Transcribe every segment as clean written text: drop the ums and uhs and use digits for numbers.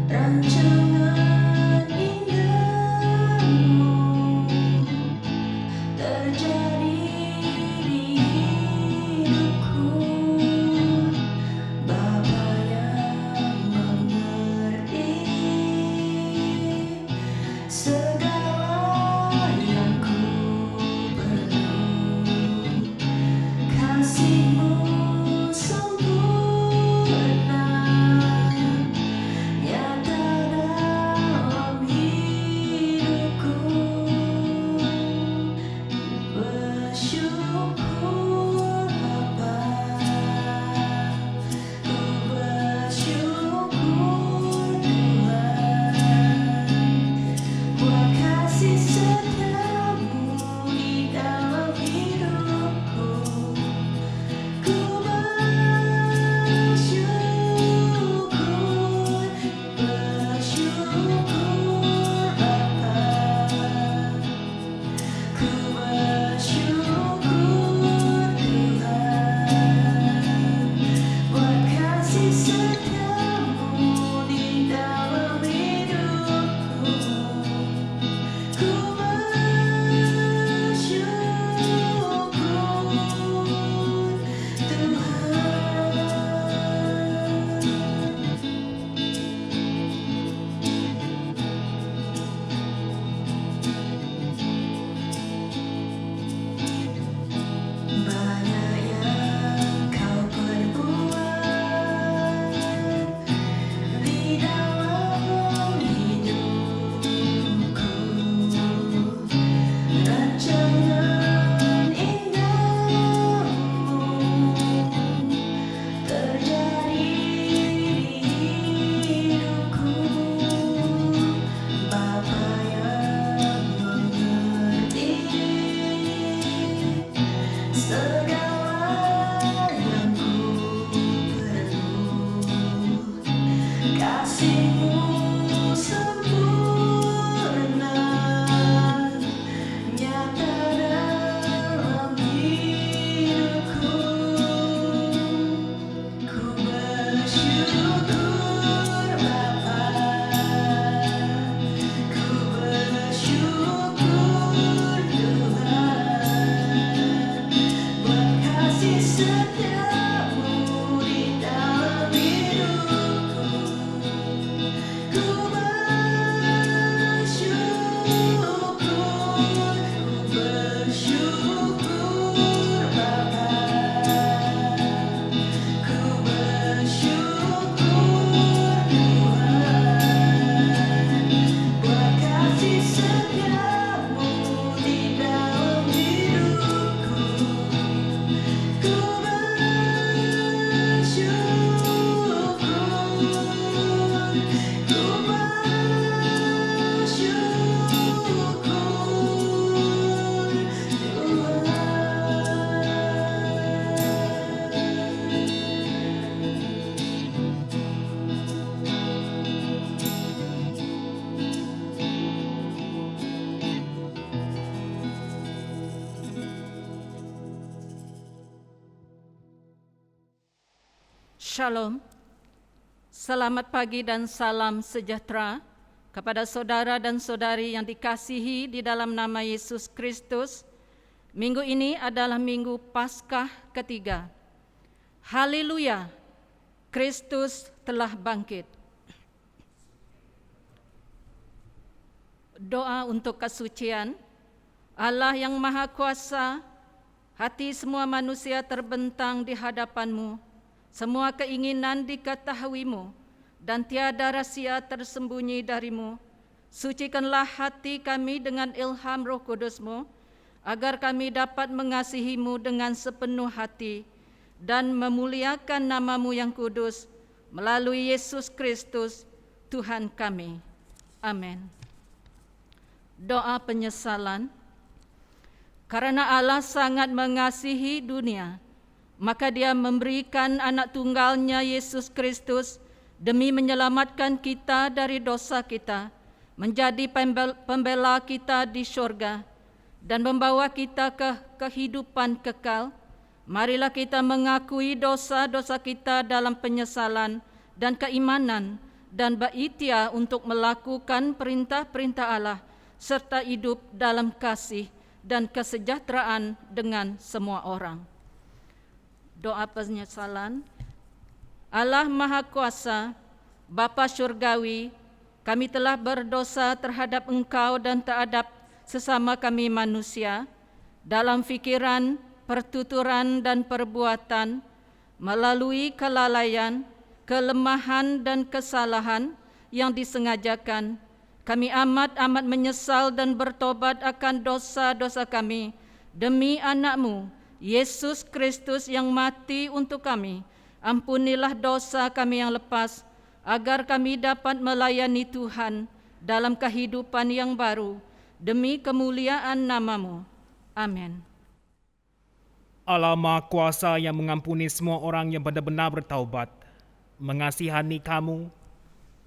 Rancangan indahmu terjadi di hidupku, Bapa yang mengerti segala yang ku perlu. Kasih-Mu sempurna nyata dalam hidupku. Bersyukur Bapa, ku bersyukur Tuhan, buat kasih setiamu di dalam hidupku. Ku bersyukur Bapa, ku bersyukur Tuhan, buat kasih setiamu di dalam hidupku. Ku bersyukur Tuhan. Banyak yang Kau perbuat di dalam hidupku. Rancangan indahmu terjadi di hidupku, Bapa yang mengerti segala yang ku perlu. Kasih-Mu sempurna nyata dalam hidupku. Ku bersyukur Bapa, ku bersyukur Tuhan, buat kasih setiamu di dalam hidupku. Ku bersyukur Bapa, ku bersyukur Tuhan, buat kasih setiamu di dalam hidupku. Ku bersyukur, ku Shalom, selamat pagi dan salam sejahtera kepada saudara dan saudari yang dikasihi di dalam nama Yesus Kristus. Minggu ini adalah Minggu Paskah ketiga. Haleluya, Kristus telah bangkit. Doa untuk kesucian. Allah yang Maha Kuasa, hati semua manusia terbentang di hadapan-Mu. Semua keinginan diketahui-Mu, dan tiada rahsia tersembunyi dari-Mu. Sucikanlah hati kami dengan ilham Roh Kudus-Mu, agar kami dapat mengasihi-Mu dengan sepenuh hati dan memuliakan nama-Mu yang kudus melalui Yesus Kristus, Tuhan kami. Amin. Doa penyesalan. Karena Allah sangat mengasihi dunia, maka Dia memberikan anak tunggal-Nya Yesus Kristus demi menyelamatkan kita dari dosa kita, menjadi pembela kita di syurga, dan membawa kita ke kehidupan kekal. Marilah kita mengakui dosa-dosa kita dalam penyesalan dan keimanan dan berikhtiar untuk melakukan perintah-perintah Allah serta hidup dalam kasih dan kesejahteraan dengan semua orang. Doa penyesalan. Allah Maha Kuasa, Bapa Syurgawi, kami telah berdosa terhadap Engkau dan terhadap sesama kami manusia dalam fikiran, pertuturan, dan perbuatan, melalui kelalaian, kelemahan, dan kesalahan yang disengajakan. Kami amat menyesal dan bertobat akan dosa-dosa kami demi anak-Mu, Yesus Kristus yang mati untuk kami. Ampunilah dosa kami yang lepas, agar kami dapat melayani Tuhan dalam kehidupan yang baru, demi kemuliaan nama-Mu. Amin. Allah Maha Kuasa yang mengampuni semua orang yang benar-benar bertaubat, mengasihani kamu,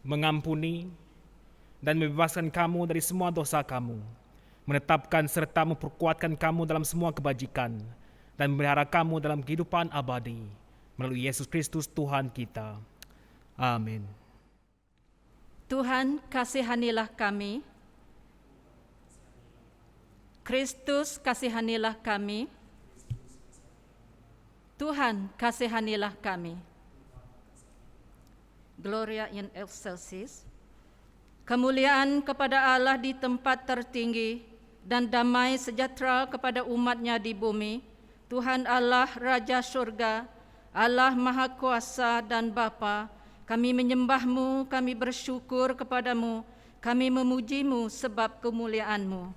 mengampuni, dan membebaskan kamu dari semua dosa kamu, menetapkan serta memperkuatkan kamu dalam semua kebajikan, dan memelihara kamu dalam kehidupan abadi, melalui Yesus Kristus Tuhan kita. Amin. Tuhan, kasihanilah kami. Kristus, kasihanilah kami. Tuhan, kasihanilah kami. Gloria in excelsis. Kemuliaan kepada Allah di tempat tertinggi dan damai sejahtera kepada umat-Nya di bumi. Tuhan Allah, Raja Surga, Allah Maha Kuasa dan Bapa, kami menyembah-Mu, kami bersyukur kepada-Mu, kami memuji-Mu sebab kemuliaan-Mu.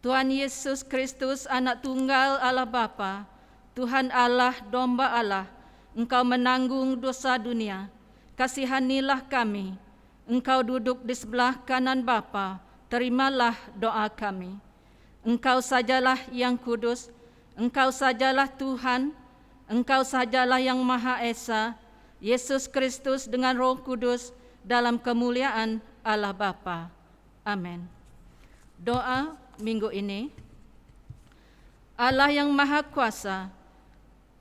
Tuhan Yesus Kristus, Anak Tunggal Allah Bapa, Tuhan Allah, Domba Allah, Engkau menanggung dosa dunia. Kasihanilah kami. Engkau duduk di sebelah kanan Bapa, terimalah doa kami. Engkau sajalah yang kudus, Engkau sajalah Tuhan, Engkau sajalah yang Maha Esa, Yesus Kristus dengan Roh Kudus dalam kemuliaan Allah Bapa. Amin. Doa minggu ini. Allah yang Maha Kuasa,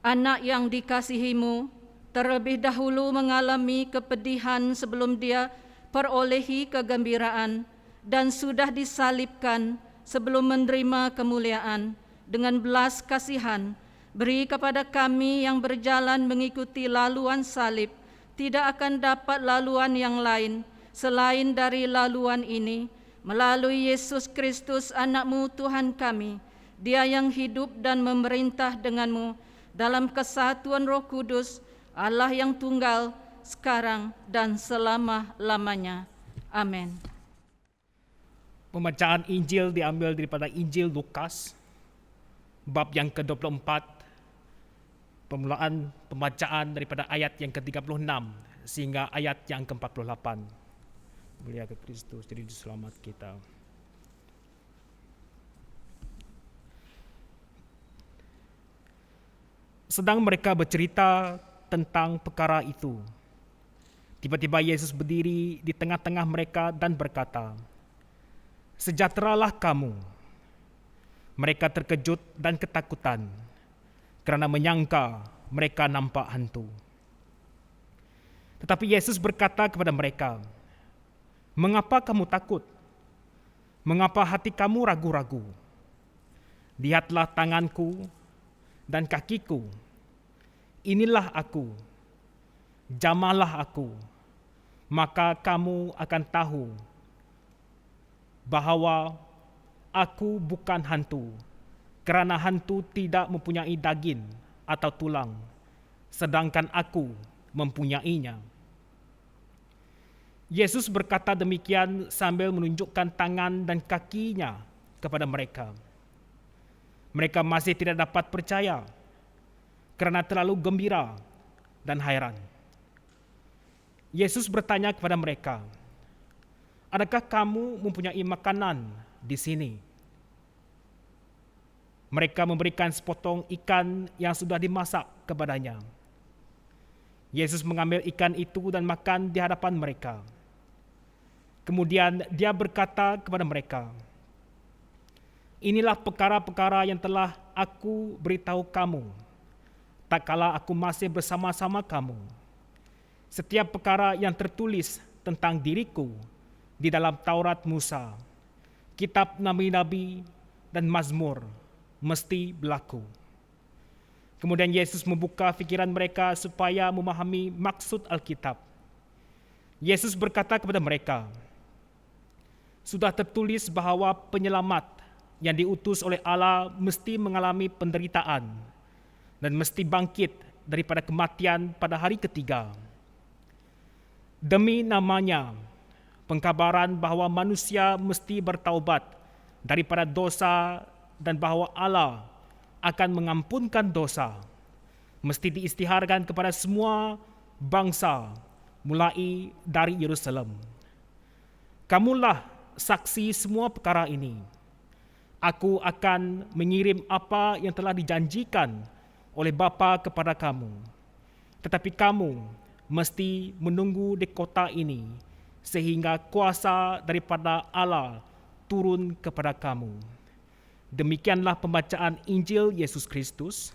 Anak yang dikasihi-Mu terlebih dahulu mengalami kepedihan sebelum Dia perolehi kegembiraan dan sudah disalibkan sebelum menerima kemuliaan. Dengan belas kasihan, beri kepada kami yang berjalan mengikuti laluan salib, tidak akan dapat laluan yang lain selain dari laluan ini, melalui Yesus Kristus anak-Mu Tuhan kami, Dia yang hidup dan memerintah dengan-Mu dalam kesatuan Roh Kudus, Allah yang tunggal, sekarang dan selama-lamanya. Amin. Pembacaan Injil diambil daripada Injil Lukas, bab yang ke-24, permulaan pembacaan daripada ayat yang ke-36 sehingga ayat yang ke-48. Mulia ke Kristus, jadi selamat kita. Sedang mereka bercerita tentang perkara itu, tiba-tiba Yesus berdiri di tengah-tengah mereka dan berkata, "Sejahteralah kamu." Mereka terkejut dan ketakutan kerana menyangka mereka nampak hantu. Tetapi Yesus berkata kepada mereka, "Mengapa kamu takut? Mengapa hati kamu ragu-ragu? Lihatlah tanganku dan kakiku. Inilah aku. Jamahlah aku, maka kamu akan tahu bahawa aku bukan hantu, kerana hantu tidak mempunyai daging atau tulang, sedangkan aku mempunyainya." Yesus berkata demikian sambil menunjukkan tangan dan kakinya kepada mereka. Mereka masih tidak dapat percaya kerana terlalu gembira dan hairan. Yesus bertanya kepada mereka, "Adakah kamu mempunyai makanan di sini?" Mereka memberikan sepotong ikan yang sudah dimasak kepadanya. Yesus mengambil ikan itu dan makan di hadapan mereka. Kemudian Dia berkata kepada mereka, "Inilah perkara-perkara yang telah aku beritahu kamu, tak kala aku masih bersama-sama kamu. Setiap perkara yang tertulis tentang diriku di dalam Taurat Musa, kitab nabi-nabi dan Mazmur mesti berlaku. Kemudian Yesus membuka fikiran mereka supaya memahami maksud Alkitab. Yesus berkata kepada mereka, sudah tertulis bahwa penyelamat yang diutus oleh Allah mesti mengalami penderitaan dan mesti bangkit daripada kematian pada hari ketiga. Demi namanya, pengkabaran bahwa manusia mesti bertaubat daripada dosa dan bahwa Allah akan mengampunkan dosa, mesti diisytiharkan kepada semua bangsa mulai dari Yerusalem. Kamulah saksi semua perkara ini. Aku akan mengirim apa yang telah dijanjikan oleh Bapa kepada kamu. Tetapi kamu mesti menunggu di kota ini sehingga kuasa daripada Allah turun kepada kamu. Demikianlah pembacaan Injil Yesus Kristus.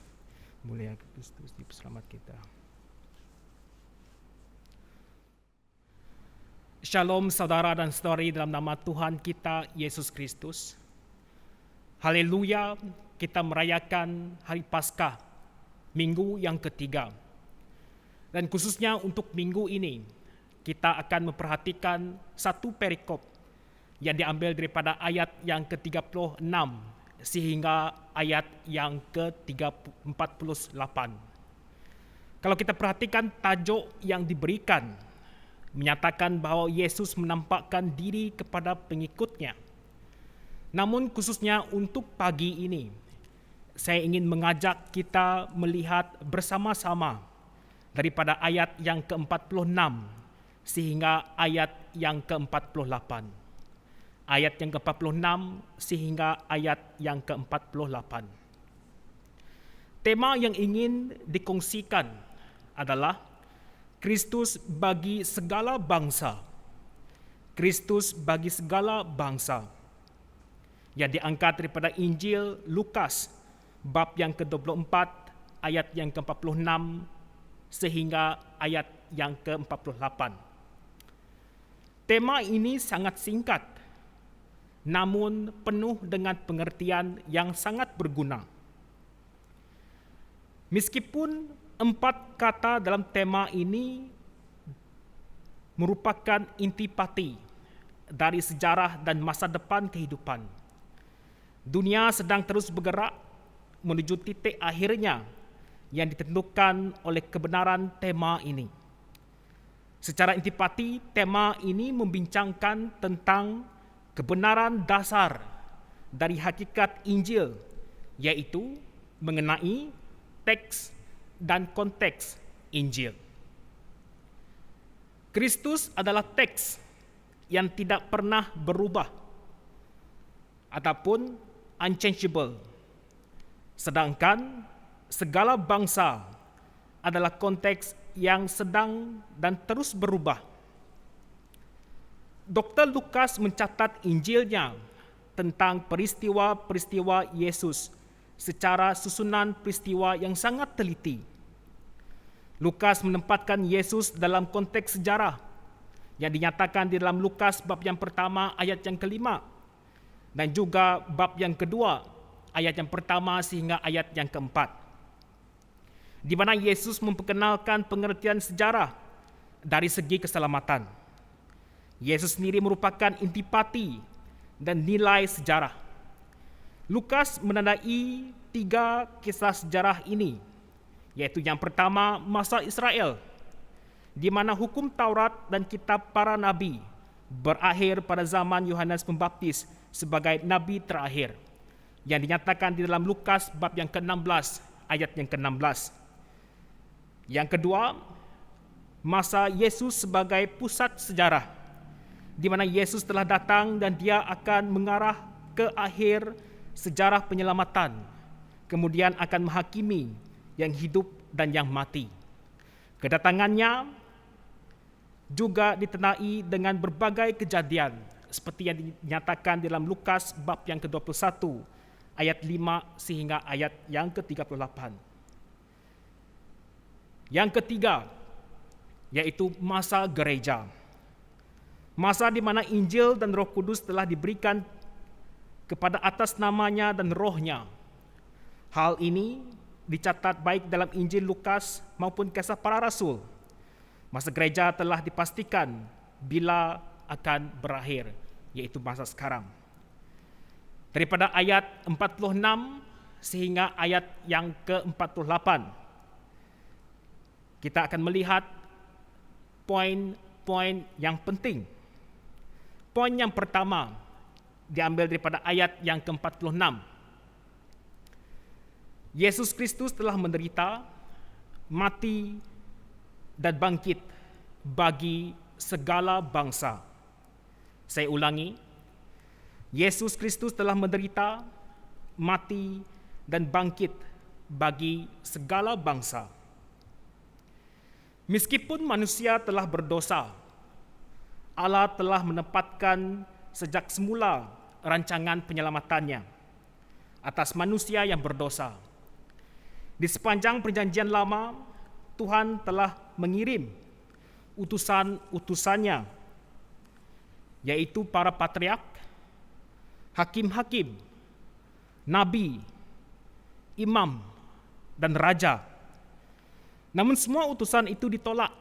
Mulia Kristus di peselamat kita. Shalom saudara dan saudari dalam nama Tuhan kita Yesus Kristus. Haleluya, kita merayakan hari Paskah, minggu yang ketiga. Dan khususnya untuk minggu ini, kita akan memperhatikan satu perikop yang diambil daripada ayat yang ke-36 sehingga ayat yang ke-48. Kalau kita perhatikan tajuk yang diberikan, menyatakan bahawa Yesus menampakkan diri kepada pengikutnya. Namun khususnya untuk pagi ini, saya ingin mengajak kita melihat bersama-sama daripada ayat yang ke-46 sehingga ayat yang ke-48. Ayat yang ke-46 sehingga ayat yang ke-48. Tema yang ingin dikongsikan adalah Kristus bagi segala bangsa. Kristus bagi segala bangsa. Yang diangkat daripada Injil Lukas bab yang ke-24 ayat yang ke-46 sehingga ayat yang ke-48. Tema ini sangat singkat, namun penuh dengan pengertian yang sangat berguna. Meskipun 4 kata dalam tema ini merupakan intipati dari sejarah dan masa depan kehidupan, dunia sedang terus bergerak menuju titik akhirnya yang ditentukan oleh kebenaran tema ini. Secara intipati, tema ini membincangkan tentang kebenaran dasar dari hakikat Injil, yaitu mengenai teks dan konteks Injil. Kristus adalah teks yang tidak pernah berubah ataupun unchangeable. Sedangkan segala bangsa adalah konteks yang sedang dan terus berubah. Dr. Lukas mencatat Injilnya tentang peristiwa-peristiwa Yesus secara susunan peristiwa yang sangat teliti. Lukas menempatkan Yesus dalam konteks sejarah yang dinyatakan di dalam Lukas bab yang pertama ayat yang kelima dan juga bab yang kedua ayat yang pertama sehingga ayat yang keempat, di mana Yesus memperkenalkan pengertian sejarah dari segi keselamatan. Yesus sendiri merupakan intipati dan nilai sejarah. Lukas menandai 3 kisah sejarah ini, yaitu yang pertama masa Israel, di mana hukum Taurat dan kitab para nabi berakhir pada zaman Yohanes Pembaptis sebagai nabi terakhir, yang dinyatakan di dalam Lukas bab yang ke-16 ayat yang ke-16. Yang kedua, masa Yesus sebagai pusat sejarah, di mana Yesus telah datang dan dia akan mengarah ke akhir sejarah penyelamatan, kemudian akan menghakimi yang hidup dan yang mati. Kedatangannya juga ditandai dengan berbagai kejadian seperti yang dinyatakan dalam Lukas bab yang ke-21 ayat 5 sehingga ayat yang ke-38. Yang ketiga, yaitu masa gereja. Masa di mana Injil dan Roh Kudus telah diberikan kepada atas namanya dan rohnya. Hal ini dicatat baik dalam Injil Lukas maupun Kisah Para Rasul. Masa gereja telah dipastikan bila akan berakhir, yaitu masa sekarang. Daripada ayat 46 sehingga ayat yang ke-48, kita akan melihat poin-poin yang penting. Poin yang pertama diambil daripada ayat yang ke-46. Yesus Kristus telah menderita, mati, dan bangkit bagi segala bangsa. Saya ulangi, Yesus Kristus telah menderita, mati, dan bangkit bagi segala bangsa. Meskipun manusia telah berdosa, Allah telah menempatkan sejak semula rancangan penyelamatannya atas manusia yang berdosa. Di sepanjang perjanjian lama, Tuhan telah mengirim utusan-utusannya, yaitu para patriark, hakim-hakim, nabi, imam, dan raja. Namun semua utusan itu ditolak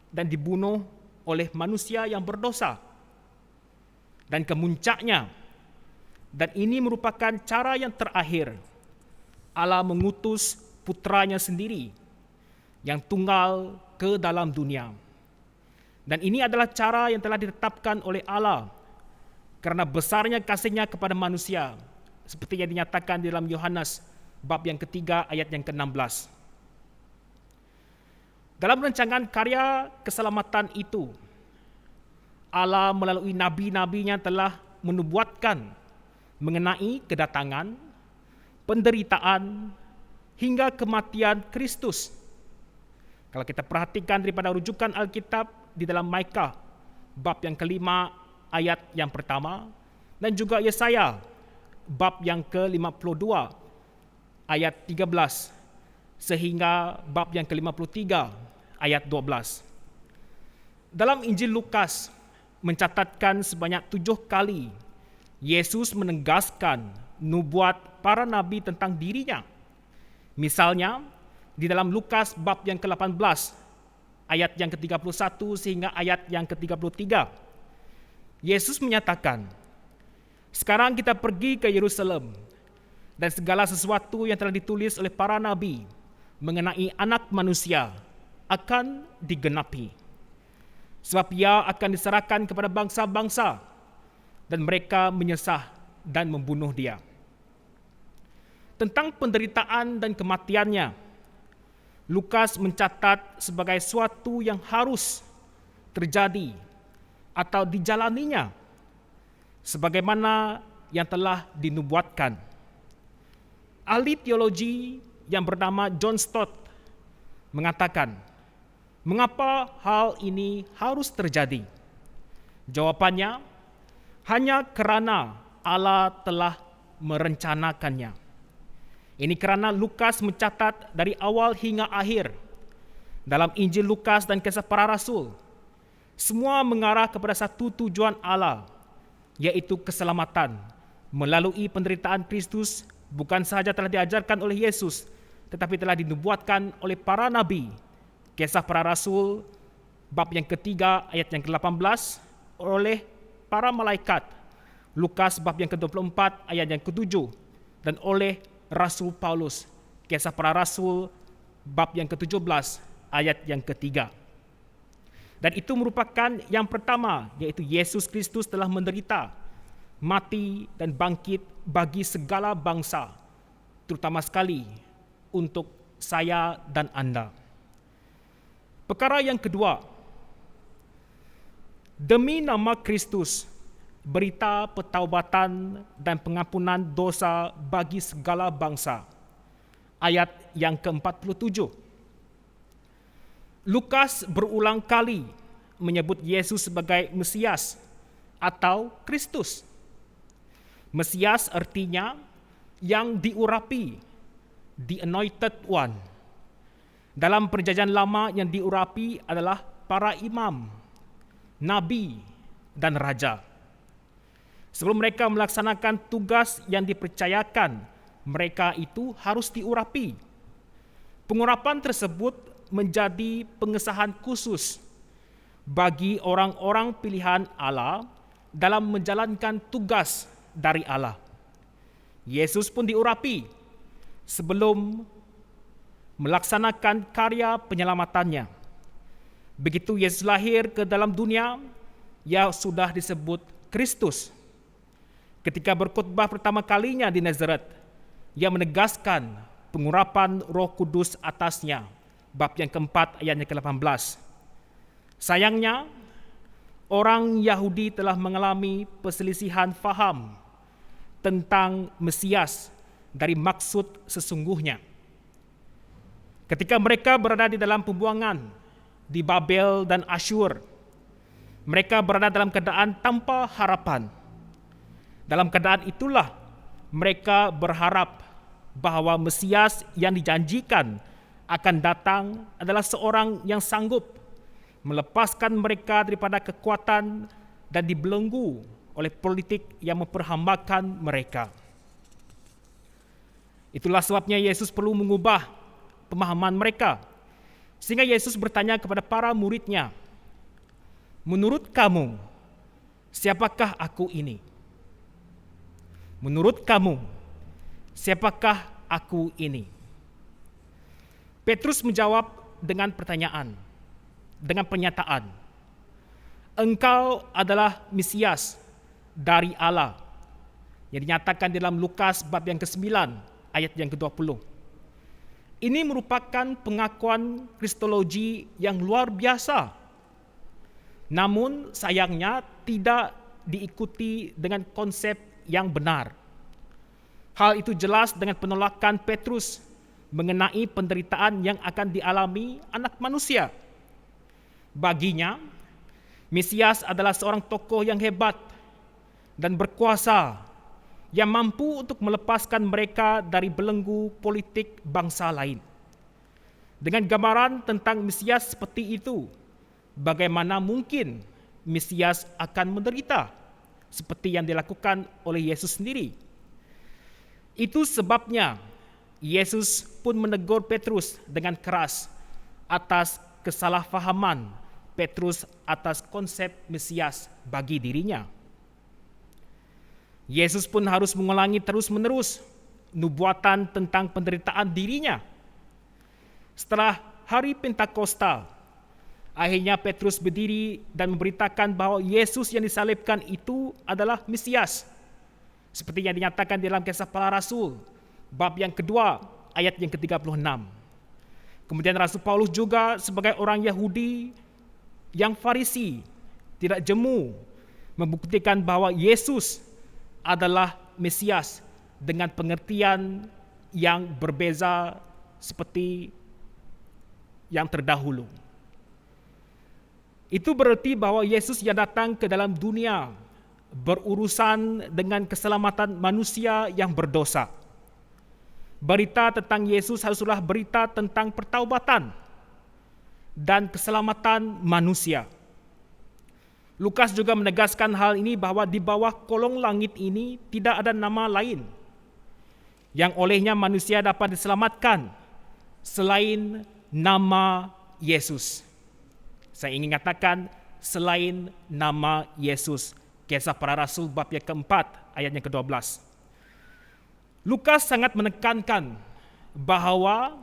dan dibunuh oleh manusia yang berdosa. Dan kemuncaknya, dan ini merupakan cara yang terakhir, Allah mengutus putranya sendiri yang tunggal ke dalam dunia. Dan ini adalah cara yang telah ditetapkan oleh Allah karena besarnya kasih-Nya kepada manusia, seperti yang dinyatakan di dalam Yohanes bab yang ketiga ayat yang ke-16. Dalam rancangan karya keselamatan itu, Allah melalui nabi-nabinya telah menubuatkan mengenai kedatangan, penderitaan, hingga kematian Kristus. Kalau kita perhatikan daripada rujukan Alkitab di dalam Maikah, bab yang kelima ayat yang pertama, dan juga Yesaya, bab yang ke-52 ayat 13, sehingga bab yang ke-53 ayat 12. Dalam Injil Lukas mencatatkan sebanyak 7 kali Yesus menegaskan nubuat para nabi tentang dirinya. Misalnya, di dalam Lukas bab yang ke-18, ayat yang ke-31 sehingga ayat yang ke-33, Yesus menyatakan, "Sekarang kita pergi ke Yerusalem, dan segala sesuatu yang telah ditulis oleh para nabi mengenai Anak Manusia akan digenapi. Sebab Ia akan diserahkan kepada bangsa-bangsa, dan mereka menyesah dan membunuh Dia." Tentang penderitaan dan kematiannya, Lukas mencatat sebagai suatu yang harus terjadi atau dijalaninya, sebagaimana yang telah dinubuatkan. Ahli teologi yang bernama John Stott mengatakan, mengapa hal ini harus terjadi? Jawabannya, hanya kerana Allah telah merencanakannya. Ini kerana Lukas mencatat dari awal hingga akhir dalam Injil Lukas dan Kisah Para Rasul, semua mengarah kepada satu tujuan Allah, yaitu keselamatan melalui penderitaan Kristus. Bukan sahaja telah diajarkan oleh Yesus, tetapi telah dinubuatkan oleh para nabi. Kisah Para Rasul bab yang ketiga ayat yang ke-18 oleh para malaikat. Lukas bab yang ke-24 ayat yang ke-7 dan oleh Rasul Paulus. Kisah Para Rasul bab yang ke-17 ayat yang ke-3. Dan itu merupakan yang pertama, yaitu Yesus Kristus telah menderita, mati dan bangkit bagi segala bangsa, terutama sekali untuk saya dan Anda. Perkara yang kedua, demi nama Kristus, berita pertaubatan dan pengampunan dosa bagi segala bangsa. Ayat yang ke-47. Lukas berulang kali menyebut Yesus sebagai Mesias atau Kristus. Mesias artinya yang diurapi, the anointed one. Dalam perjanjian lama yang diurapi adalah para imam, nabi, dan raja. Sebelum mereka melaksanakan tugas yang dipercayakan, mereka itu harus diurapi. Pengurapan tersebut menjadi pengesahan khusus bagi orang-orang pilihan Allah dalam menjalankan tugas dari Allah. Yesus pun diurapi sebelum melaksanakan karya penyelamatannya. Begitu Yesus lahir ke dalam dunia, ia sudah disebut Kristus. Ketika berkhotbah pertama kalinya di Nazaret, ia menegaskan pengurapan Roh Kudus atasnya. Bab yang keempat ayatnya ke-18. Sayangnya, orang Yahudi telah mengalami perselisihan faham tentang Mesias dari maksud sesungguhnya. Ketika mereka berada di dalam pembuangan di Babel dan Asyur, mereka berada dalam keadaan tanpa harapan. Dalam keadaan itulah mereka berharap bahwa Mesias yang dijanjikan akan datang adalah seorang yang sanggup melepaskan mereka daripada kekuatan dan dibelenggu oleh politik yang memperhambakan mereka. Itulah sebabnya Yesus perlu mengubah pemahaman mereka. Sehingga Yesus bertanya kepada para murid-Nya, "Menurut kamu, siapakah aku ini?" Menurut kamu, siapakah aku ini? Petrus menjawab dengan pertanyaan, dengan pernyataan, "Engkau adalah Mesias dari Allah," yang dinyatakan dalam Lukas bab yang ke-9 ayat yang ke-20. Ini merupakan pengakuan kristologi yang luar biasa. Namun sayangnya tidak diikuti dengan konsep yang benar. Hal itu jelas dengan penolakan Petrus mengenai penderitaan yang akan dialami anak manusia. Baginya, Mesias adalah seorang tokoh yang hebat dan berkuasa yang mampu untuk melepaskan mereka dari belenggu politik bangsa lain. Dengan gambaran tentang Mesias seperti itu, bagaimana mungkin Mesias akan menderita seperti yang dilakukan oleh Yesus sendiri? Itu sebabnya Yesus pun menegur Petrus dengan keras atas kesalahfahaman Petrus atas konsep Mesias bagi dirinya. Yesus pun harus mengulangi terus-menerus nubuatan tentang penderitaan dirinya. Setelah hari Pentakosta, akhirnya Petrus berdiri dan memberitakan bahwa Yesus yang disalibkan itu adalah Mesias. Seperti yang dinyatakan dalam Kisah Para Rasul, bab yang kedua, ayat yang ke-36. Kemudian Rasul Paulus juga sebagai orang Yahudi yang Farisi, tidak jemu, membuktikan bahwa Yesus adalah Mesias dengan pengertian yang berbeza seperti yang terdahulu. Itu berarti bahwa Yesus yang datang ke dalam dunia berurusan dengan keselamatan manusia yang berdosa. Berita tentang Yesus haruslah berita tentang pertaubatan dan keselamatan manusia. Lukas juga menegaskan hal ini bahwa di bawah kolong langit ini tidak ada nama lain yang olehnya manusia dapat diselamatkan selain nama Yesus. Saya ingin katakan selain nama Yesus. Kisah Para Rasul bab yang keempat ayat yang ke-12. Lukas sangat menekankan bahwa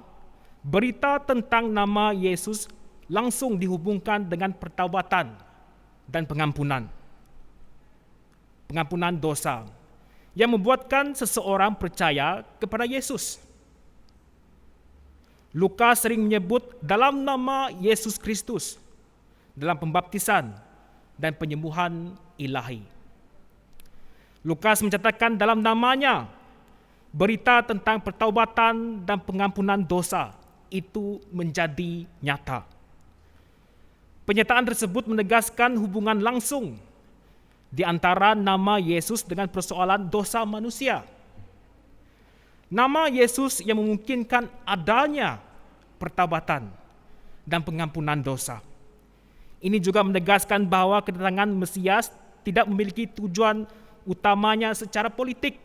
berita tentang nama Yesus langsung dihubungkan dengan pertaubatan dan pengampunan dosa yang membuatkan seseorang percaya kepada Yesus. Lukas sering menyebut dalam nama Yesus Kristus dalam pembaptisan dan penyembuhan ilahi. Lukas mencatatkan dalam namanya berita tentang pertaubatan dan pengampunan dosa itu menjadi nyata. Pernyataan tersebut menegaskan hubungan langsung di antara nama Yesus dengan persoalan dosa manusia. Nama Yesus yang memungkinkan adanya pertaubatan dan pengampunan dosa. Ini juga menegaskan bahwa kedatangan Mesias tidak memiliki tujuan utamanya secara politik,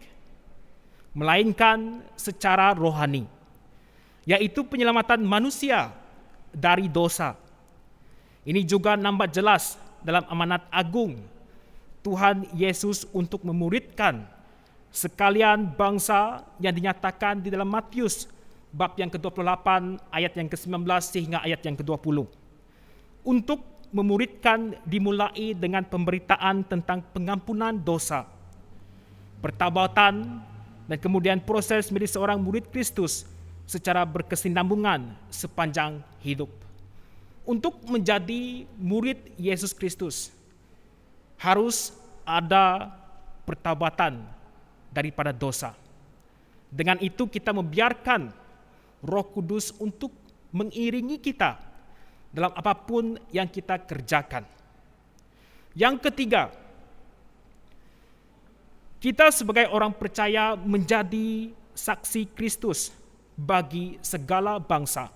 melainkan secara rohani, yaitu penyelamatan manusia dari dosa. Ini juga nampak jelas dalam amanat agung Tuhan Yesus untuk memuridkan sekalian bangsa yang dinyatakan di dalam Matius bab yang ke-28 ayat yang ke-19 sehingga ayat yang ke-20. Untuk memuridkan dimulai dengan pemberitaan tentang pengampunan dosa, pertobatan, dan kemudian proses menjadi seorang murid Kristus secara berkesinambungan sepanjang hidup. Untuk menjadi murid Yesus Kristus, harus ada pertobatan daripada dosa. Dengan itu kita membiarkan Roh Kudus untuk mengiringi kita dalam apapun yang kita kerjakan. Yang ketiga, kita sebagai orang percaya menjadi saksi Kristus bagi segala bangsa.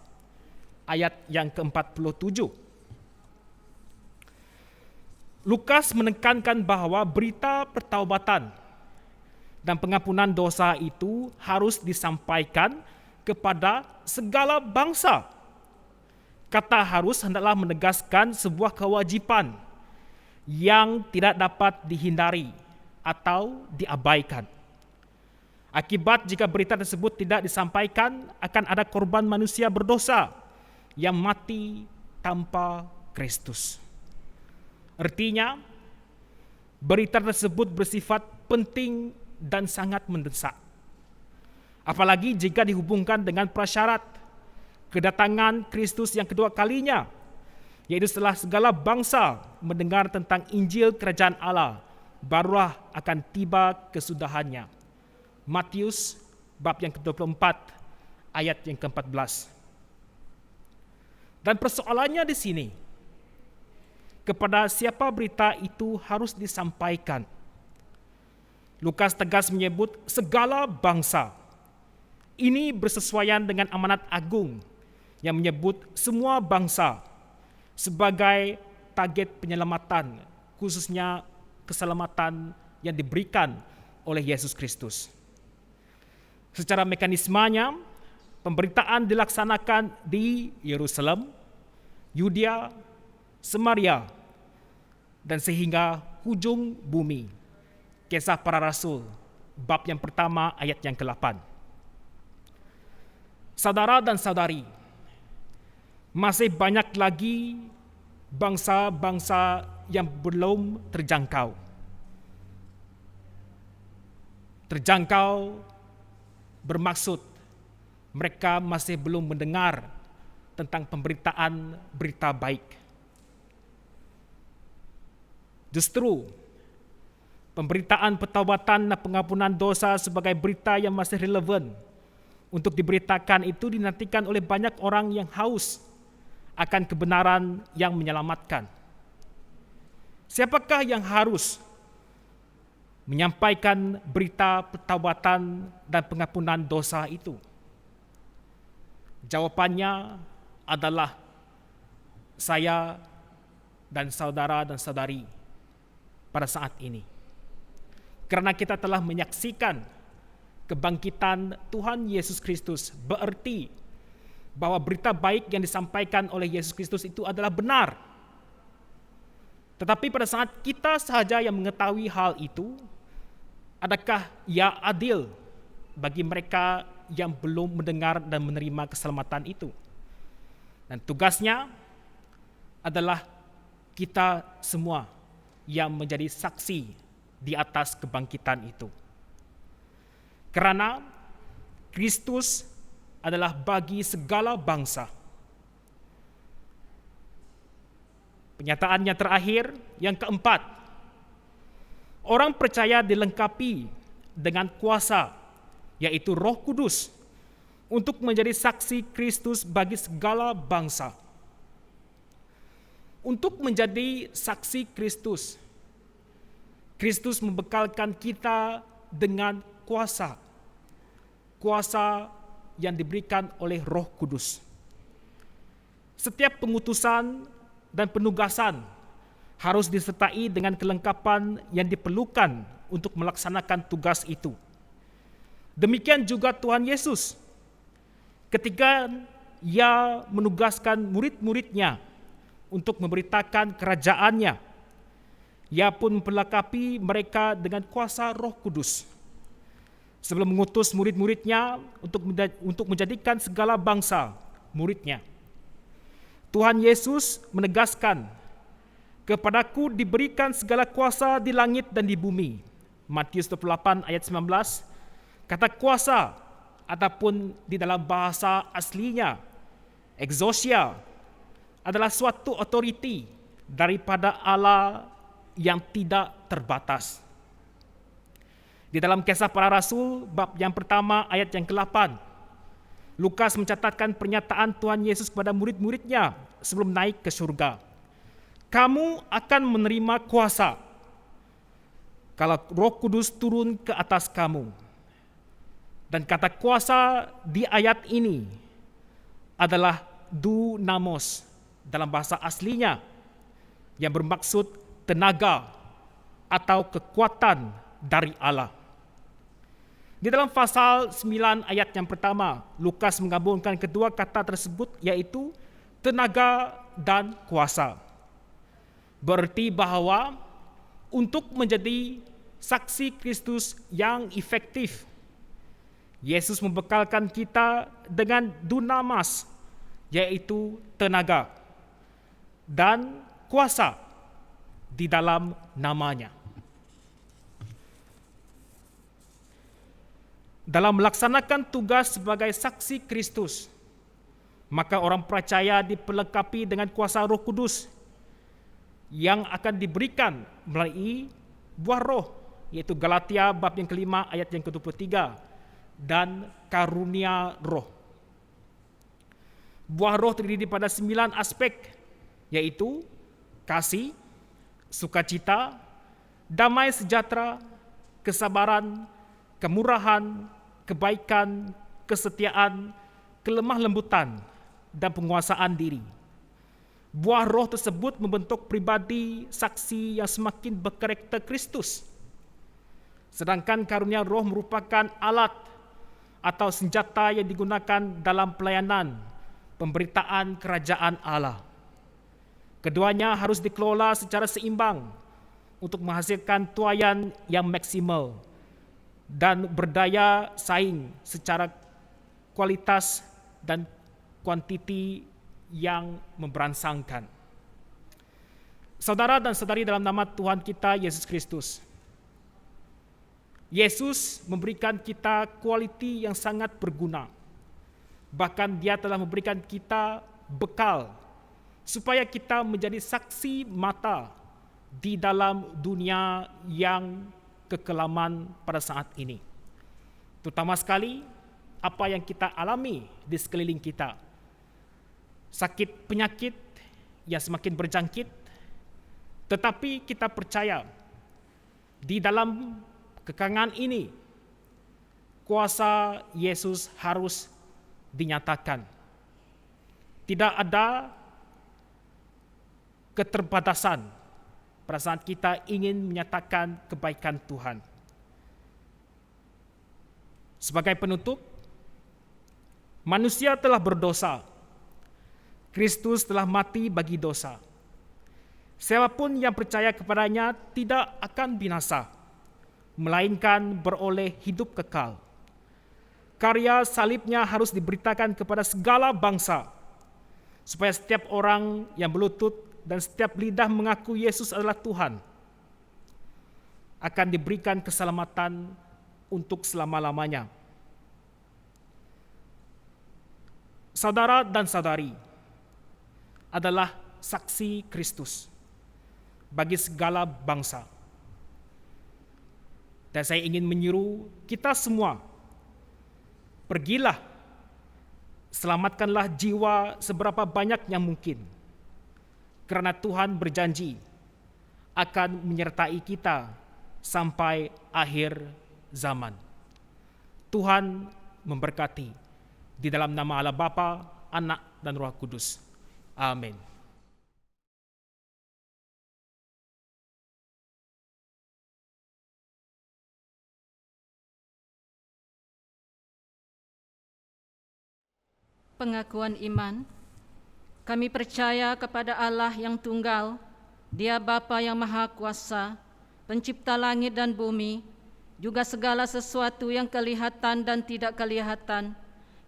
Ayat yang ke-47. Lukas menekankan bahwa berita pertaubatan dan pengampunan dosa itu harus disampaikan kepada segala bangsa. Kata harus hendaklah menegaskan sebuah kewajiban yang tidak dapat dihindari atau diabaikan. Akibat jika berita tersebut tidak disampaikan, akan ada korban manusia berdosa yang mati tanpa Kristus. Artinya, berita tersebut bersifat penting dan sangat mendesak. Apalagi jika dihubungkan dengan prasyarat kedatangan Kristus yang kedua kalinya, yaitu setelah segala bangsa mendengar tentang Injil Kerajaan Allah, barulah akan tiba kesudahannya. Matius bab yang ke-24 ayat yang ke-14. Dan persoalannya di sini, kepada siapa berita itu harus disampaikan. Lukas tegas menyebut segala bangsa. Ini bersesuaian dengan amanat agung yang menyebut semua bangsa sebagai target penyelamatan, khususnya keselamatan yang diberikan oleh Yesus Kristus. Secara mekanismenya, pemberitaan dilaksanakan di Yerusalem, Yudea, Samaria, dan sehingga hujung bumi. Kisah Para Rasul, bab yang pertama ayat yang ke-8. Saudara dan saudari, masih banyak lagi bangsa-bangsa yang belum terjangkau. Terjangkau bermaksud mereka masih belum mendengar tentang pemberitaan berita baik. Justru pemberitaan pertobatan dan pengampunan dosa sebagai berita yang masih relevan untuk diberitakan itu dinantikan oleh banyak orang yang haus akan kebenaran yang menyelamatkan. Siapakah yang harus menyampaikan berita pertobatan dan pengampunan dosa itu? Jawapannya adalah saya dan saudara dan saudari pada saat ini. Karena kita telah menyaksikan kebangkitan Tuhan Yesus Kristus, berarti bahwa berita baik yang disampaikan oleh Yesus Kristus itu adalah benar. Tetapi pada saat kita sahaja yang mengetahui hal itu, adakah ia adil bagi mereka yang belum mendengar dan menerima keselamatan itu? Dan tugasnya adalah kita semua yang menjadi saksi di atas kebangkitan itu. Karena Kristus adalah bagi segala bangsa. Penyataannya terakhir, yang keempat, orang percaya dilengkapi dengan kuasa, yaitu Roh Kudus, untuk menjadi saksi Kristus bagi segala bangsa. Untuk menjadi saksi Kristus, Kristus membekalkan kita dengan kuasa. Kuasa yang diberikan oleh Roh Kudus. Setiap pengutusan dan penugasan harus disertai dengan kelengkapan yang diperlukan untuk melaksanakan tugas itu. Demikian juga Tuhan Yesus. Ketika Ia menugaskan murid-muridnya untuk memberitakan kerajaannya, Ia pun memperlengkapi mereka dengan kuasa Roh Kudus. Sebelum mengutus murid-muridnya untuk menjadikan segala bangsa muridnya, Tuhan Yesus menegaskan, "Kepadaku diberikan segala kuasa di langit dan di bumi." Matius 28 ayat 19. Kata kuasa ataupun di dalam bahasa aslinya exousia adalah suatu authority daripada Allah yang tidak terbatas. Di dalam Kisah Para Rasul bab yang pertama ayat yang ke-8, Lukas mencatatkan pernyataan Tuhan Yesus kepada murid-muridnya sebelum naik ke surga. Kamu akan menerima kuasa kalau Roh Kudus turun ke atas kamu. Dan kata kuasa di ayat ini adalah dunamos dalam bahasa aslinya, yang bermaksud tenaga atau kekuatan dari Allah. Di dalam pasal 9 ayat yang pertama, Lukas menggabungkan kedua kata tersebut, yaitu tenaga dan kuasa. Berarti bahwa untuk menjadi saksi Kristus yang efektif, Yesus membekalkan kita dengan dunamas, yaitu tenaga, dan kuasa di dalam namanya. Dalam melaksanakan tugas sebagai saksi Kristus, maka orang percaya diperlengkapi dengan kuasa Roh Kudus yang akan diberikan melalui buah roh, yaitu Galatia bab yang kelima ayat yang ke-23, dan karunia roh. Buah roh terdiri pada 9 aspek, yaitu kasih, sukacita, damai sejahtera, kesabaran, kemurahan, kebaikan, kesetiaan, kelemah lembutan, dan penguasaan diri. Buah roh tersebut membentuk pribadi saksi yang semakin berkarakter Kristus. Sedangkan karunia roh merupakan alat atau senjata yang digunakan dalam pelayanan pemberitaan kerajaan Allah. Keduanya harus dikelola secara seimbang untuk menghasilkan tuaian yang maksimal dan berdaya saing secara kualitas dan kuantiti yang memberangsangkan. Saudara dan saudari dalam nama Tuhan kita Yesus Kristus, Yesus memberikan kita kualiti yang sangat berguna. Bahkan Dia telah memberikan kita bekal supaya kita menjadi saksi mata di dalam dunia yang kekelaman pada saat ini. Terutama sekali apa yang kita alami di sekeliling kita. Sakit penyakit yang semakin berjangkit, tetapi kita percaya di dalam kekangan ini kuasa Yesus harus dinyatakan. Tidak ada keterbatasan pada saat kita ingin menyatakan kebaikan Tuhan. Sebagai penutup, manusia telah berdosa. Kristus telah mati bagi dosa. Siapapun yang percaya kepadanya tidak akan binasa, melainkan beroleh hidup kekal. Karya salibnya harus diberitakan kepada segala bangsa, supaya setiap orang yang berlutut dan setiap lidah mengaku Yesus adalah Tuhan akan diberikan keselamatan untuk selama-lamanya. Saudara dan saudari adalah saksi Kristus bagi segala bangsa. Dan saya ingin menyuruh kita semua, pergilah, selamatkanlah jiwa seberapa banyak yang mungkin. Karena Tuhan berjanji akan menyertai kita sampai akhir zaman. Tuhan memberkati. Di dalam nama Allah Bapa, Anak, dan Roh Kudus. Amin. Pengakuan iman. Kami percaya kepada Allah yang tunggal, Dia Bapa yang Maha Kuasa, pencipta langit dan bumi, juga segala sesuatu yang kelihatan dan tidak kelihatan.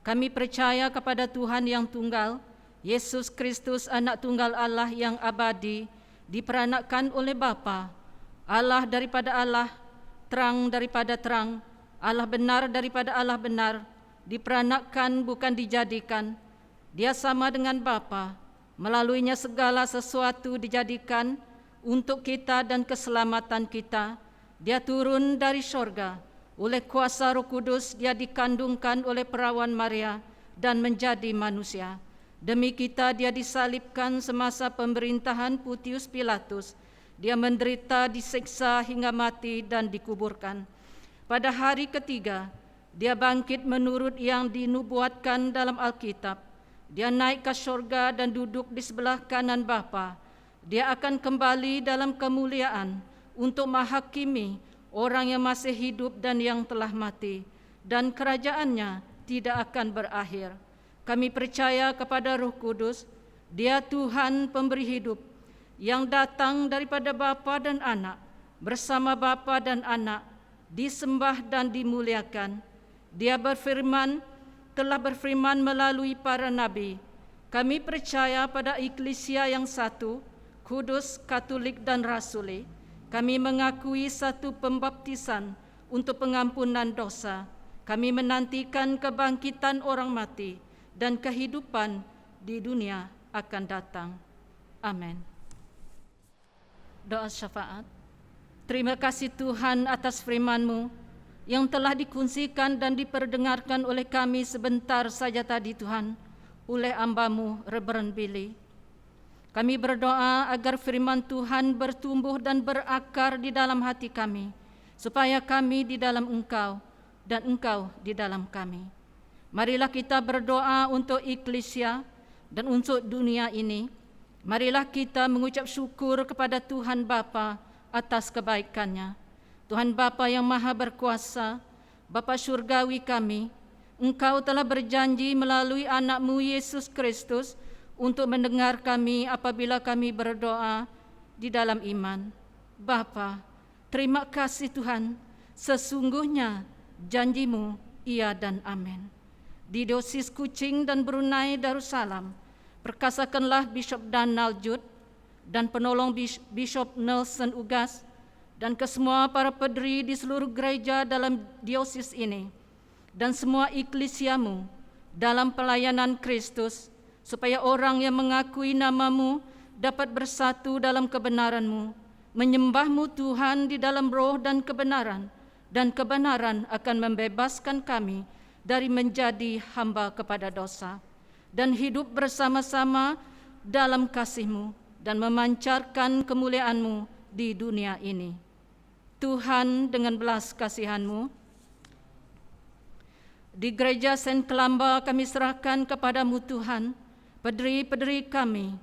Kami percaya kepada Tuhan yang tunggal, Yesus Kristus, anak tunggal Allah yang abadi, diperanakkan oleh Bapa, Allah daripada Allah, terang daripada terang, Allah benar daripada Allah benar, diperanakkan bukan dijadikan. Dia sama dengan Bapa, melaluinya segala sesuatu dijadikan untuk kita dan keselamatan kita. Dia turun dari sorga, oleh kuasa Roh Kudus dia dikandungkan oleh perawan Maria dan menjadi manusia. Demi kita dia disalibkan semasa pemerintahan Pontius Pilatus. Dia menderita, disiksa hingga mati dan dikuburkan. Pada hari ketiga, dia bangkit menurut yang dinubuatkan dalam Alkitab. Dia naik ke sorga dan duduk di sebelah kanan Bapa. Dia akan kembali dalam kemuliaan untuk menghakimi orang yang masih hidup dan yang telah mati, dan kerajaannya tidak akan berakhir. Kami percaya kepada Roh Kudus, Dia Tuhan pemberi hidup, yang datang daripada Bapa dan Anak, bersama Bapa dan Anak, disembah dan dimuliakan. Dia telah berfirman melalui para nabi. Kami percaya pada Eklesia yang satu, kudus, katolik dan rasuli. Kami mengakui satu pembaptisan untuk pengampunan dosa. Kami menantikan kebangkitan orang mati dan kehidupan di dunia akan datang. Amin. Doa syafaat. Terima kasih Tuhan atas firman-Mu yang telah dikongsikan dan diperdengarkan oleh kami sebentar saja tadi Tuhan, oleh hamba-Mu Reverend Billy. Kami berdoa agar firman Tuhan bertumbuh dan berakar di dalam hati kami, supaya kami di dalam Engkau dan Engkau di dalam kami. Marilah kita berdoa untuk Eklesia dan untuk dunia ini. Marilah kita mengucap syukur kepada Tuhan Bapa atas kebaikan-Nya. Tuhan Bapa yang Maha Berkuasa, Bapa Surgawi kami, Engkau telah berjanji melalui anak-Mu Yesus Kristus untuk mendengar kami apabila kami berdoa di dalam iman. Bapa, terima kasih Tuhan, sesungguhnya janji-Mu iya dan amin. Di Diocese Kuching dan Brunei Darussalam, perkasakanlah Bishop Donald Judd dan penolong Bishop Nelson Ugas dan kesemua para pederi di seluruh gereja dalam diocese ini dan semua Eklesia-Mu dalam pelayanan Kristus, supaya orang yang mengakui nama-Mu dapat bersatu dalam kebenaran-Mu, menyembah-Mu Tuhan di dalam roh dan kebenaran akan membebaskan kami dari menjadi hamba kepada dosa, dan hidup bersama-sama dalam kasih-Mu dan memancarkan kemuliaan-Mu di dunia ini. Tuhan dengan belas kasihan-Mu, di gereja Saint Columba kami serahkan kepada-Mu Tuhan, pederi-pederi kami,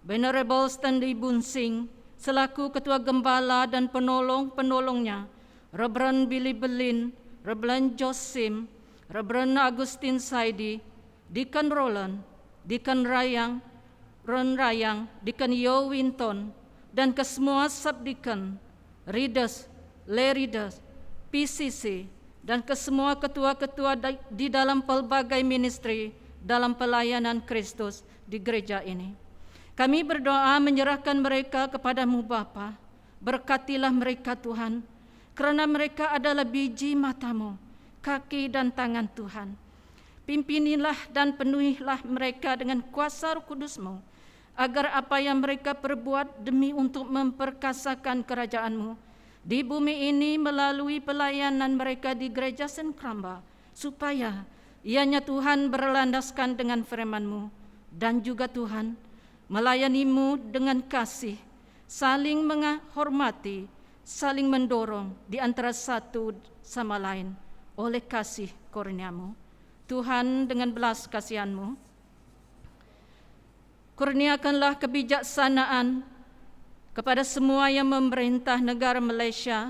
Venerable Stanley Bunsing, selaku Ketua Gembala dan penolong-penolongnya, Reverend Billy Berlin, Reverend Josim, Reverend Agustin Saidi, Deacon Roland, Deacon Rayang, Ron Rayang, Deacon Yo Winton, dan kesemua subdeacon, readers, lay readers, PCC, dan kesemua ketua-ketua di dalam pelbagai ministry dalam pelayanan Kristus di gereja ini. Kami berdoa menyerahkan mereka kepada-Mu Bapa. Berkatilah mereka Tuhan, kerana mereka adalah biji mata-Mu, kaki dan tangan Tuhan. Pimpinilah dan penuhilah mereka dengan kuasa Roh Kudus-Mu, agar apa yang mereka perbuat demi untuk memperkasakan kerajaan-Mu di bumi ini melalui pelayanan mereka di gereja Saint Columba, supaya ianya Tuhan berlandaskan dengan firman-Mu, dan juga Tuhan melayani-Mu dengan kasih, saling menghormati, saling mendorong di antara satu sama lain oleh kasih kurnia-Mu. Tuhan dengan belas kasihan-Mu, kurniakanlah kebijaksanaan kepada semua yang memerintah negara Malaysia,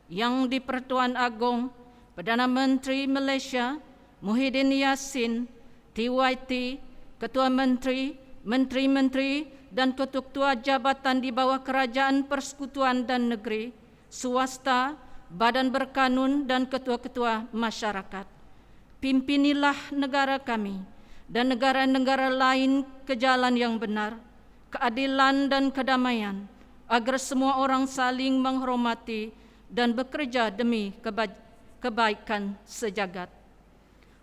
yang di Pertuan Agong, Perdana Menteri Malaysia Muhyiddin Yassin, TYT, Ketua Menteri, Menteri-Menteri, dan Ketua-Ketua Jabatan di bawah Kerajaan Persekutuan dan Negeri, swasta, badan berkanun, dan Ketua-Ketua Masyarakat. Pimpinilah negara kami dan negara-negara lain ke jalan yang benar, keadilan dan kedamaian, agar semua orang saling menghormati dan bekerja demi kebaikan sejagat.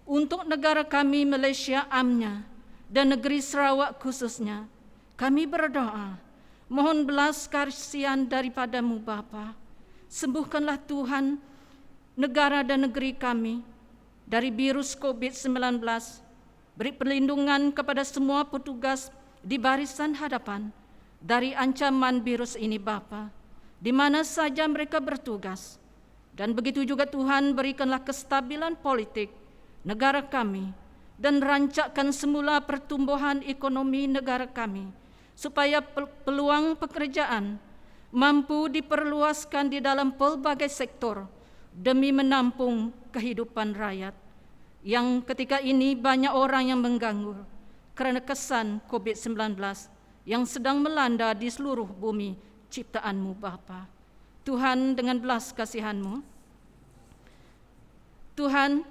Untuk negara kami Malaysia amnya dan negeri Sarawak khususnya, kami berdoa, mohon belas kasihan daripadamu Bapa. Sembuhkanlah Tuhan negara dan negeri kami dari virus COVID-19. Beri perlindungan kepada semua petugas di barisan hadapan dari ancaman virus ini Bapa, di mana saja mereka bertugas. Dan begitu juga Tuhan, berikanlah kestabilan politik negara kami dan rancakkan semula pertumbuhan ekonomi negara kami, supaya peluang pekerjaan mampu diperluaskan di dalam pelbagai sektor demi menampung kehidupan rakyat yang ketika ini banyak orang yang mengganggu kerana kesan COVID-19 yang sedang melanda di seluruh bumi ciptaanmu Bapa. Tuhan, dengan belas kasihan-Mu, Tuhan,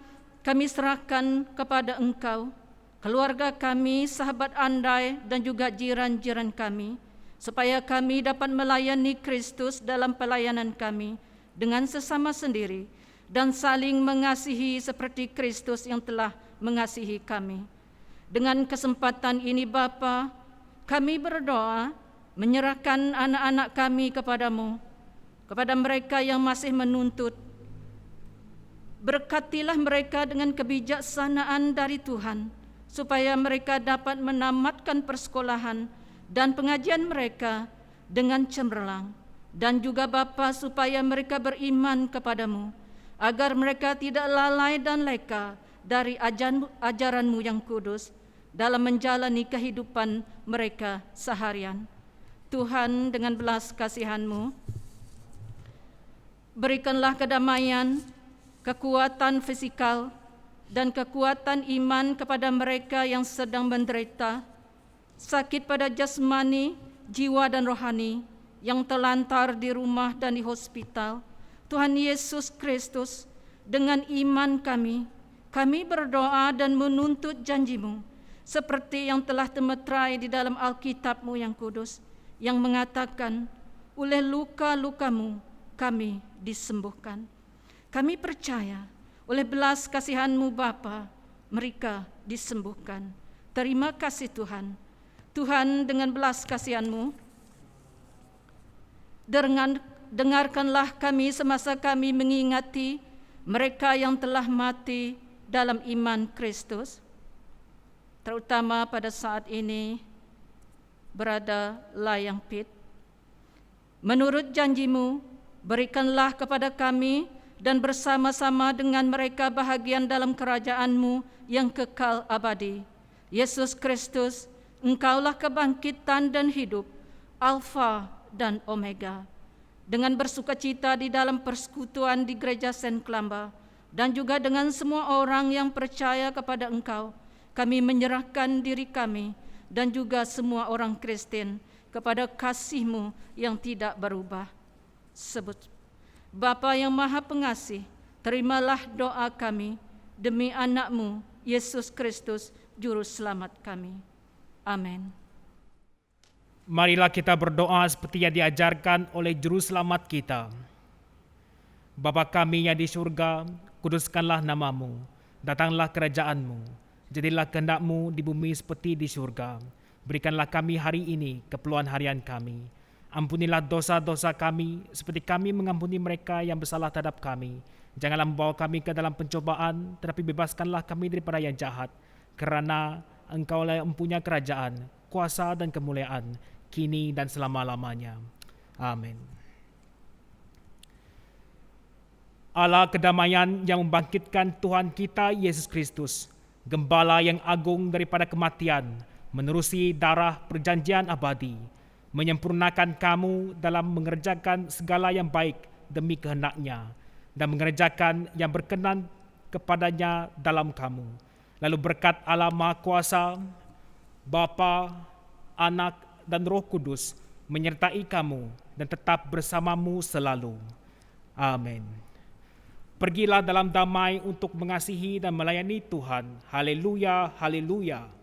kami serahkan kepada Engkau keluarga kami, sahabat andai dan juga jiran-jiran kami, supaya kami dapat melayani Kristus dalam pelayanan kami dengan sesama sendiri dan saling mengasihi seperti Kristus yang telah mengasihi kami. Dengan kesempatan ini Bapa, kami berdoa menyerahkan anak-anak kami kepadamu, kepada mereka yang masih menuntut. Berkatilah mereka dengan kebijaksanaan dari Tuhan, supaya mereka dapat menamatkan persekolahan dan pengajian mereka dengan cemerlang, dan juga Bapa, supaya mereka beriman kepadamu, agar mereka tidak lalai dan leka dari ajaran-Mu yang kudus dalam menjalani kehidupan mereka seharian. Tuhan, dengan belas kasihan-Mu, berikanlah kedamaian, kekuatan fisikal, dan kekuatan iman kepada mereka yang sedang menderita sakit pada jasmani, jiwa dan rohani, yang terlantar di rumah dan di hospital. Tuhan Yesus Kristus, dengan iman kami berdoa dan menuntut janji-Mu, seperti yang telah termeterai di dalam Alkitab-Mu yang kudus, yang mengatakan, oleh luka-luka-Mu kami disembuhkan. Kami percaya, oleh belas kasihan-Mu Bapa, mereka disembuhkan. Terima kasih Tuhan. Tuhan, dengan belas kasihan-Mu, dengarkanlah kami semasa kami mengingati mereka yang telah mati dalam iman Kristus, terutama pada saat ini berada layang pit. Menurut janji-Mu, berikanlah kepada kami dan bersama-sama dengan mereka bahagian dalam kerajaan-Mu yang kekal abadi. Yesus Kristus, Engkaulah kebangkitan dan hidup, Alfa dan Omega. Dengan bersukacita di dalam persekutuan di Gereja Saint Klamba, dan juga dengan semua orang yang percaya kepada Engkau, kami menyerahkan diri kami dan juga semua orang Kristen kepada kasih-Mu yang tidak berubah. Sebut, Bapa yang Maha Pengasih, terimalah doa kami demi anak-Mu, Yesus Kristus, Juru Selamat kami. Amin. Marilah kita berdoa seperti yang diajarkan oleh Juru Selamat kita. Bapa kami yang di surga, kuduskanlah nama-Mu, datanglah kerajaan-Mu, jadilah kehendak-Mu di bumi seperti di surga. Berikanlah kami hari ini keperluan harian kami. Ampunilah dosa-dosa kami, seperti kami mengampuni mereka yang bersalah terhadap kami. Janganlah membawa kami ke dalam pencobaan, tetapi bebaskanlah kami daripada yang jahat. Kerana Engkaulah yang mempunyai kerajaan, kuasa dan kemuliaan, kini dan selama-lamanya. Amin. Allah kedamaian yang membangkitkan Tuhan kita Yesus Kristus, Gembala yang agung daripada kematian, menerusi darah perjanjian abadi, menyempurnakan kamu dalam mengerjakan segala yang baik demi kehendak-Nya, dan mengerjakan yang berkenan kepadanya dalam kamu. Lalu berkat Allah Maha Kuasa, Bapa, Anak, dan Roh Kudus menyertai kamu dan tetap bersamamu selalu. Amin. Pergilah dalam damai untuk mengasihi dan melayani Tuhan. Haleluya, haleluya.